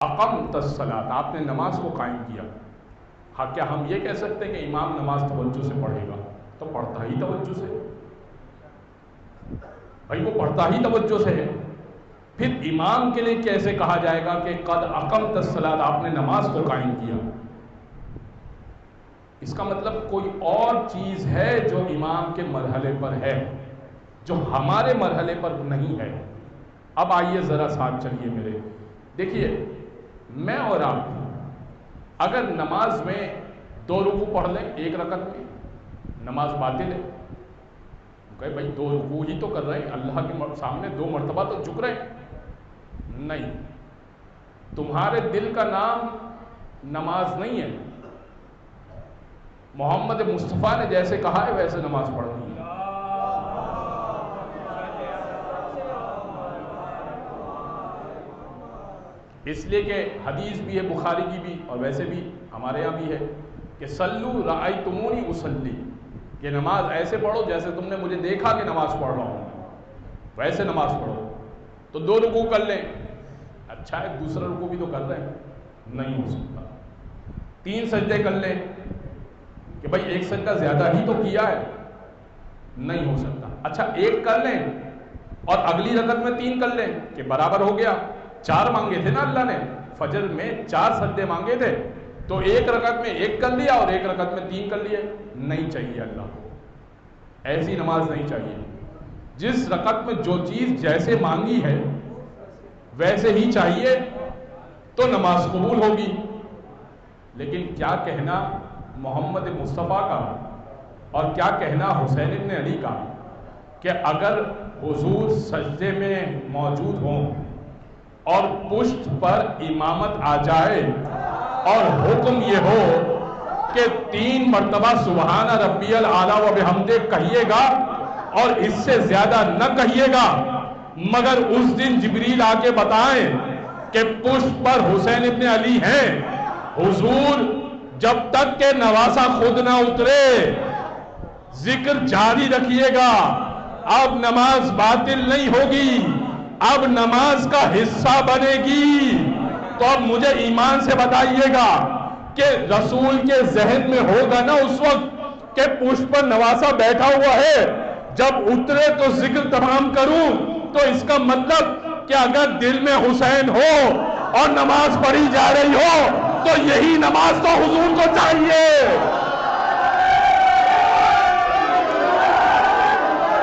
اقمت الصلاۃ، آپ نے نماز کو قائم کیا۔ ہاں، کیا ہم یہ کہہ سکتے ہیں کہ امام نماز توجہ سے پڑھے گا؟ تو پڑھتا ہی توجہ سے، بھائی وہ پڑھتا ہی توجہ سے ہے، پھر امام کے لیے کیسے کہا جائے گا کہ قد اقمت الصلاۃ، آپ نے نماز کو قائم کیا؟ اس کا مطلب کوئی اور چیز ہے جو امام کے مرحلے پر ہے، جو ہمارے مرحلے پر نہیں ہے۔ اب آئیے ذرا ساتھ چلیے میرے، دیکھیے میں اور آپ اگر نماز میں 2 رکوع پڑھ لیں ایک رکعت میں، نماز باطل ہے؟ کہے بھائی 2 رکوع ہی تو کر رہے ہیں، اللہ کے سامنے 2 مرتبہ تو جھک رہے ہیں۔ نہیں، تمہارے دل کا نام نماز نہیں ہے، محمد مصطفیٰ نے جیسے کہا ہے ویسے نماز پڑھنی ہے۔ اس لیے کہ حدیث بھی ہے بخاری کی بھی، اور ویسے بھی ہمارے یہاں بھی ہے کہ صلو رأیتمونی اصلی، کہ نماز ایسے پڑھو جیسے تم نے مجھے دیکھا کہ نماز پڑھ رہا ہوں، ویسے نماز پڑھو۔ تو 2 رکوع کر لیں، اچھا ہے، دوسرا رکوع بھی تو کر رہے ہیں، نہیں ہو سکتا۔ 3 سجدے کر لیں کہ بھائی 1 سجدہ زیادہ ہی تو کیا ہے، نہیں ہو سکتا۔ اچھا 1 کر لیں اور اگلی رکعت میں 3 کر لیں کہ برابر ہو گیا۔ 4 مانگے تھے نا اللہ نے، فجر میں 4 سجدے مانگے تھے، تو 1 رکعت میں 1 کر لیا اور 1 رکعت میں 3 کر لیے۔ نہیں چاہیے اللہ کو، ایسی نماز نہیں چاہیے۔ جس رکعت میں جو چیز جیسے مانگی ہے ویسے ہی چاہیے تو نماز قبول ہوگی۔ لیکن کیا کہنا محمد مصطفیٰ کا اور کیا کہنا حسین ابن علی کا کہ اگر حضور سجدے میں موجود ہوں اور پشت پر امامت آ جائے اور حکم یہ ہو کہ 3 مرتبہ سبحان ربی الاعلیٰ و بحمدہ کہیے گا اور اس سے زیادہ نہ کہیے گا، مگر اس دن جبریل آ کے بتائیں کہ پشت پر حسین ابن علی ہیں، حضور جب تک کہ نواسہ خود نہ اترے ذکر جاری رکھیے گا، اب نماز باطل نہیں ہوگی، اب نماز کا حصہ بنے گی۔ تو اب مجھے ایمان سے بتائیے گا کہ رسول کے ذہن میں ہوگا نا اس وقت کہ پشت پر نواسہ بیٹھا ہوا ہے، جب اترے تو ذکر تمام کروں، تو اس کا مطلب کہ اگر دل میں حسین ہو اور نماز پڑھی جا رہی ہو تو یہی نماز تو حضور کو چاہیے۔